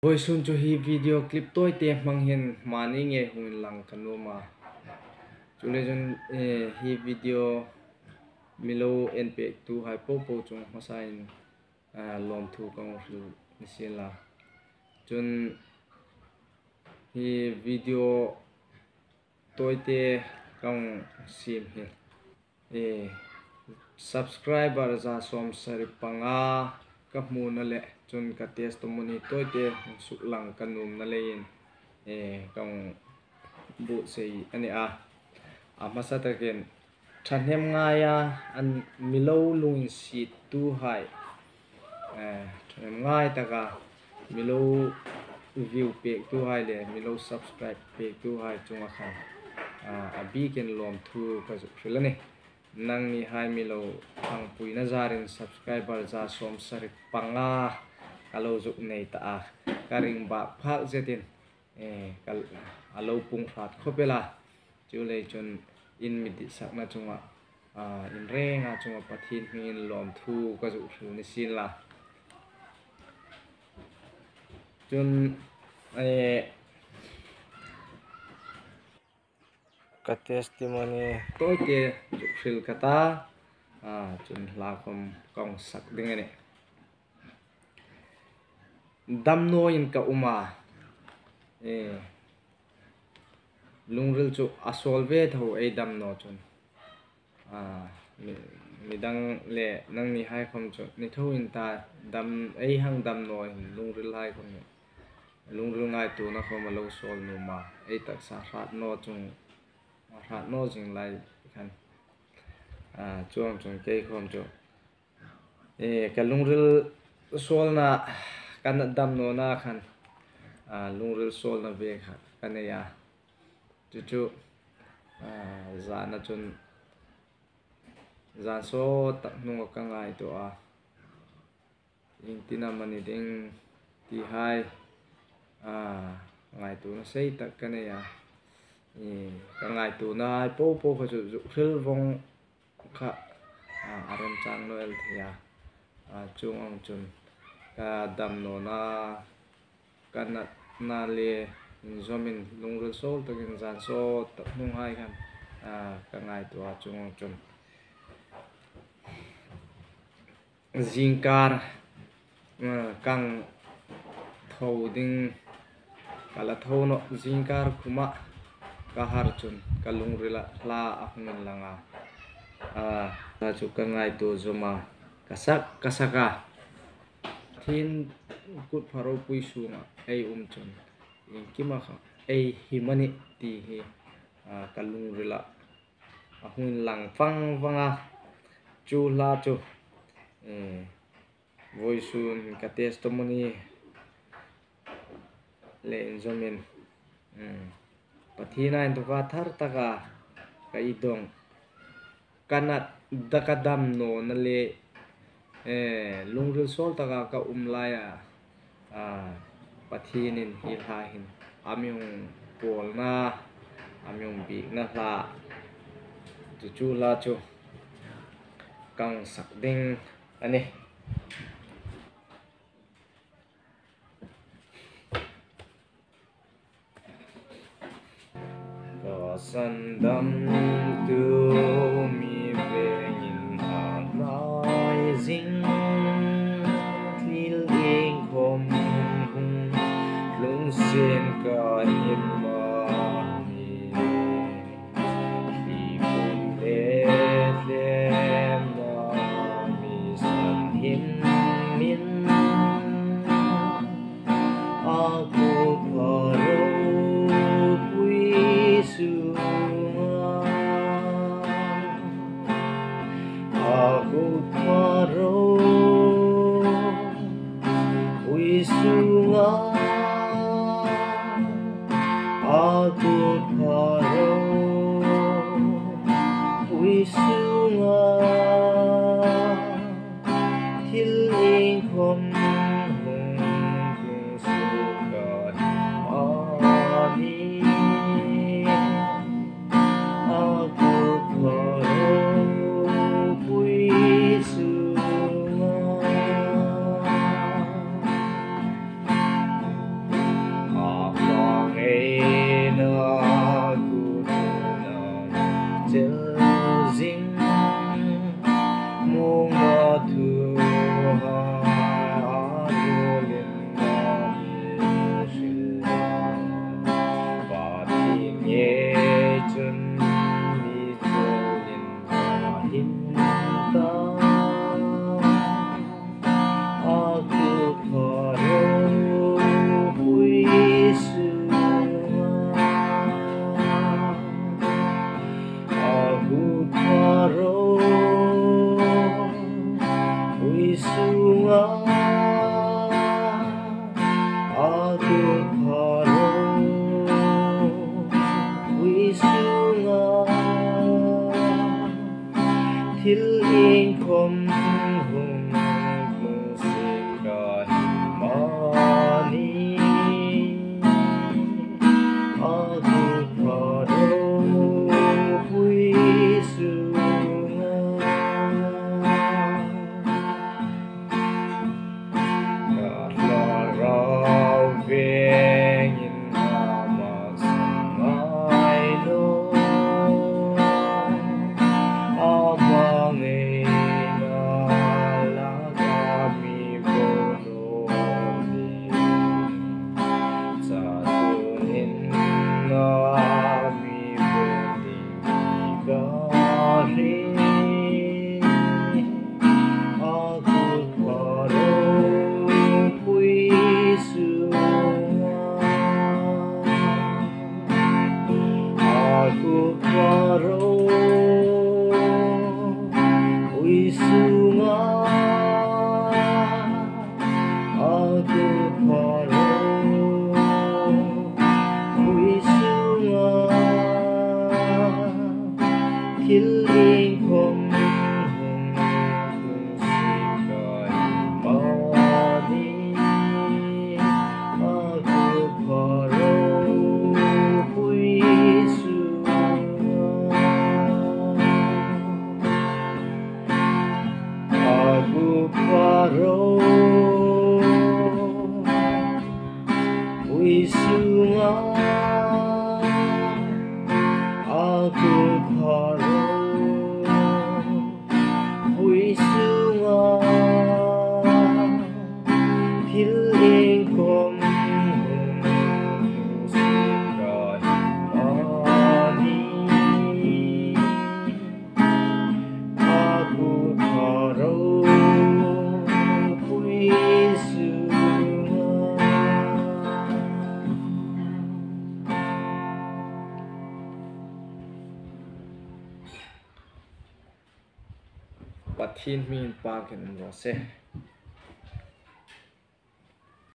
Voi sun chu hi video clip toi te mang hian mani nge hun lang kanuma chule jun hi video milo en pektu hai po chung hosain lawmthu kong hril nisila chun hi video toi te kong sim hi subscriber za som sari panga ka mu na le chun ka testimony toi te su lang kanum na lein kong bu sei ani a masa ta ken thanem nga ya an milo lung si tu hai thanem ngai ta ka milo view pek tu hai le milo subscribe pek tu hai chunga khan a bi ken lawmthu ka zu hril ani nang ni hai milo thang pui na zarin subscriber za som sari panga kalo zuk nei ta karing ba phak zetin kal alo pung phat khopela chule chun in miti sakna chunga in renga chunga pathin hin lawmthu ka zu hril ni sin la chun ka testimony toi te zu hril kata chun lakom kong sak ding ani damno in ka uma lungril chu asolve tho ei damno chun midang le nang ni hai khom chu ni tho in ta dam ei hang damno lungril hai khom lungril ngai tu na khom lo sol nu ma ei tak sa rat no chung rat no jing lai khan chuang chung ke khom chu ka lungril sol na kan dam no na khan lungril sol na ve kha kan ya chu za na chun za so tak nu ka ngai to in tina mani ding ti hai ngai tu na sei tak kan ya ka ngai tu na po kha chu hril vong kha aram chang noel thia chung ang chun ka dam no na kan na le zomin lungril sol takin zan so tak nung hai kan ka ngai tu chung ang chun zingkar kang thau ding kala thau no zingkar khuma ka har chun ka lungrila la ahmin langa ta chu ka ngai tu zuma kasaka thin kut pharo pui sunga ei chun kima kha ei himani ti hi ka lungrila ahmin lang wanga chu la chu voisun ka testimony le zomin pathina in to ka thar taka ka idong kanat dakadam no na le lungril sol taka ka umlaya pathinin hi hin amyong pol na amyong bi na hla chu la chu kang sak ding ani sandam tu mi vengin hanai zing lil ing khom lung sen ka hin ma mi li pun le ma mi san hin min aku pharo aku pharo uisunga aku pharo uisunga thil ing khom hung suka ani aku pharo uisunga thu Til in kom hung musika himani Aku paro hui sunga Rau vengin amas milo Aku paro hui sunga Aku paro hui sunga Til in kom hung musika himani Aku paro hui Aku paro hui sunga Aku paro hui sunga Til in kom hung musika himani Aku paro hui sunga Pathin min pa ken ro se